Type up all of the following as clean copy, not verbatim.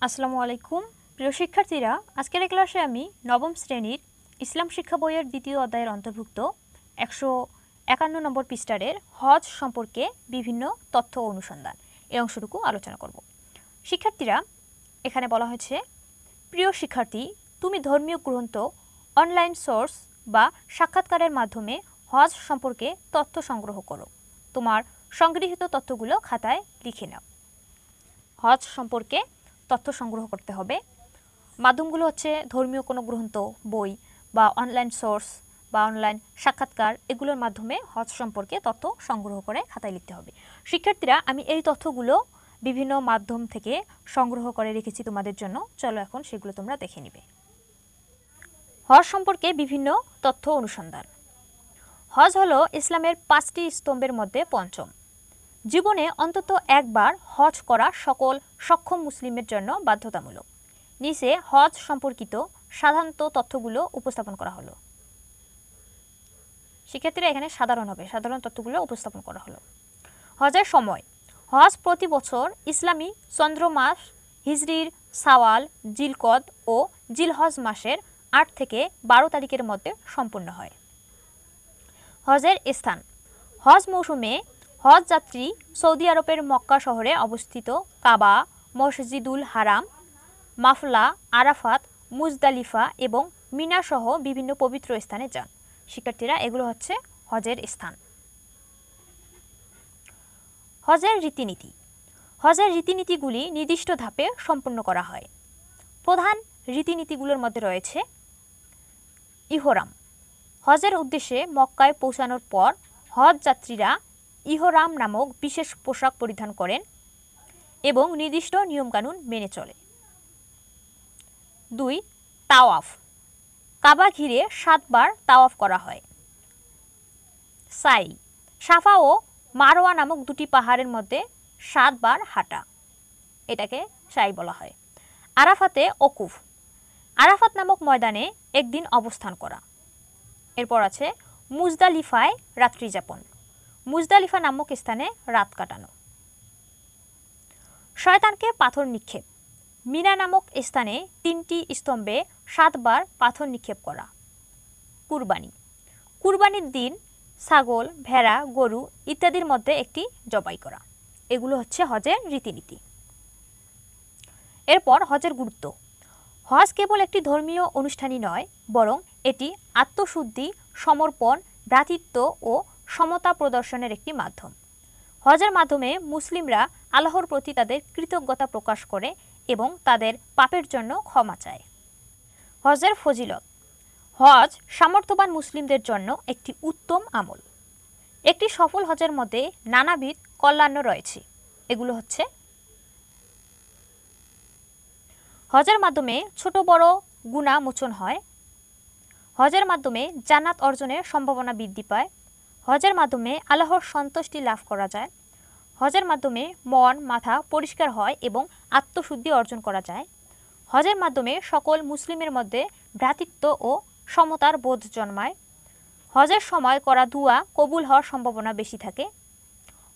আসসালামু আলাইকুম প্রিয় শিক্ষার্থীরা, আজকের ক্লাসে আমি নবম শ্রেণীর ইসলাম শিক্ষা বইয়ের দ্বিতীয় অধ্যায়ের অন্তর্ভুক্ত 151 নম্বর পৃষ্ঠারের হজ সম্পর্কে বিভিন্ন তথ্য ও অনুসন্ধান এই অংশটুকু আলোচনা করব। শিক্ষার্থীরা, এখানে বলা হয়েছে, প্রিয় শিক্ষার্থী, তুমি ধর্মীয় গ্রন্থ, অনলাইন সোর্স বা সাক্ষাৎকারের মাধ্যমে হজ সম্পর্কে তথ্য সংগ্রহ করো। তোমার সংগৃহীত তথ্যগুলো খাতায় লিখে নাও। হজ সম্পর্কে তথ্য সংগ্রহ করতে হবে। মাধ্যমগুলো হচ্ছে ধর্মীয় কোনো গ্রন্থ, বই বা অনলাইন সোর্স বা অনলাইন সাক্ষাৎকার, এগুলোর মাধ্যমে হজ সম্পর্কে তথ্য সংগ্রহ করে খাতায় লিখতে হবে। শিক্ষার্থীরা, আমি এই তথ্যগুলো বিভিন্ন মাধ্যম থেকে সংগ্রহ করে রেখেছি তোমাদের জন্য। চলো এখন সেগুলো তোমরা দেখে নিবে। হজ সম্পর্কে বিভিন্ন তথ্য অনুসন্ধান। হজ হলো ইসলামের 5টি স্তম্ভের মধ্যে পঞ্চম। জীবনে অন্তত একবার হজ করা সকল সক্ষম মুসলিমের জন্য বাধ্যতামূলক। নিচে হজ সম্পর্কিত সাধারণ তথ্যগুলো উপস্থাপন করা হলো। শিক্ষার্থীরা, এখানে সাধারণ তথ্যগুলো উপস্থাপন করা হলো। হজের সময়। হজ প্রতি বছর ইসলামী চন্দ্রমাস হিজরির শাওয়াল, জিলকদ ও জিলহজ মাসের 8 থেকে 12 তারিখের মধ্যে সম্পূর্ণ হয়। হজের স্থান। হজ মৌসুমে হজ যাত্রী সৌদি আরবের মক্কা শহরে অবস্থিত কাবা, মসজিদুল হারাম, মাফলা, আরাফাত, মুজদালিফা এবং মিনা সহ বিভিন্ন পবিত্র স্থানে যান। শিক্ষার্থীরা, এগুলো হচ্ছে হজের স্থান। হজের রীতিনীতি। হজের রীতিনীতিগুলি নির্দিষ্ট ধাপে সম্পন্ন করা হয়। প্রধান রীতিনীতিগুলোর মধ্যে রয়েছে ইহরাম। হজের উদ্দেশ্যে মক্কায় পৌঁছানোর পর হজ যাত্রীরা ইহরাম নামক বিশেষ পোশাক পরিধান করেন এবং নির্দিষ্ট নিয়মকানুন মেনে চলে। 2. তাওয়াফ। কাবা ঘিরে 7 বার তাওয়াফ করা হয়। সাই। সাফা ও মারওয়া নামক 2টি পাহাড়ের মধ্যে 7 বার হাঁটা, এটাকে সাই বলা হয়। আরাফাতে ওকুফ। আরাফাত নামক ময়দানে একদিন অবস্থান করা। এরপর আছে মুজদালিফায় রাত্রি যাপন। মুজদালিফা নামক স্থানে রাত কাটানো। শয়তানকে পাথর নিক্ষেপ। মিনা নামক স্থানে 3টি স্তম্ভে 7 বার পাথর নিক্ষেপ করা। কুরবানি। কুরবানির দিন ছাগল, ভেড়া, গরু ইত্যাদির মধ্যে একটি জবাই করা। এগুলো হচ্ছে হজের রীতিনীতি। এরপর হজের গুরুত্ব। হজ কেবল একটি ধর্মীয় অনুষ্ঠানই নয়, বরং এটি আত্মশুদ্ধি, সমর্পণ, ভ্রাতৃত্ব ও সমতা প্রদর্শনের একটি মাধ্যম। হজের মাধ্যমে মুসলিমরা আল্লাহর প্রতি তাদের কৃতজ্ঞতা প্রকাশ করে এবং তাদের পাপের জন্য ক্ষমা চায়। হজের ফজিলত। হজ সামর্থ্যবান মুসলিমদের জন্য একটি উত্তম আমল। একটি সফল হজের মধ্যে নানাবিধ কল্যাণ রয়েছে। এগুলো হচ্ছে: হজের মাধ্যমে ছোট বড় গুনাহ মোচন হয়। হজের মাধ্যমে জান্নাত অর্জনের সম্ভাবনা বৃদ্ধি পায়। হজের মাধ্যমে আল্লাহর সন্তুষ্টি লাভ করা যায়। হজের মাধ্যমে মন মাথা পরিষ্কার হয় এবং আত্মশুদ্ধি অর্জন করা যায়। হজের মাধ্যমে সকল মুসলিমের মধ্যে ভ্রাতৃত্ব ও সমতার বোধ জন্মায়। হজের সময় করা দুয়া কবুল হওয়ার সম্ভাবনা বেশি থাকে।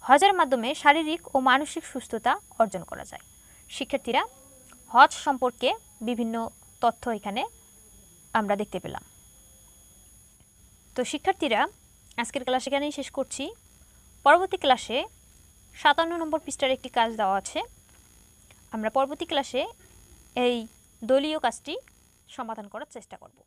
হজের মাধ্যমে শারীরিক ও মানসিক সুস্থতা অর্জন করা যায়। শিক্ষার্থীরা, হজ সম্পর্কে বিভিন্ন তথ্য এখানে আমরা দেখতে পেলাম। তো শিক্ষার্থীরা, আজকের ক্লাস এখানেই শেষ করছি। পরবর্তী ক্লাসে 57 নম্বর পৃষ্ঠার একটি কাজ দেওয়া আছে। আমরা পরবর্তী ক্লাসে এই দলীয় কাজটি সমাধান করার চেষ্টা করব।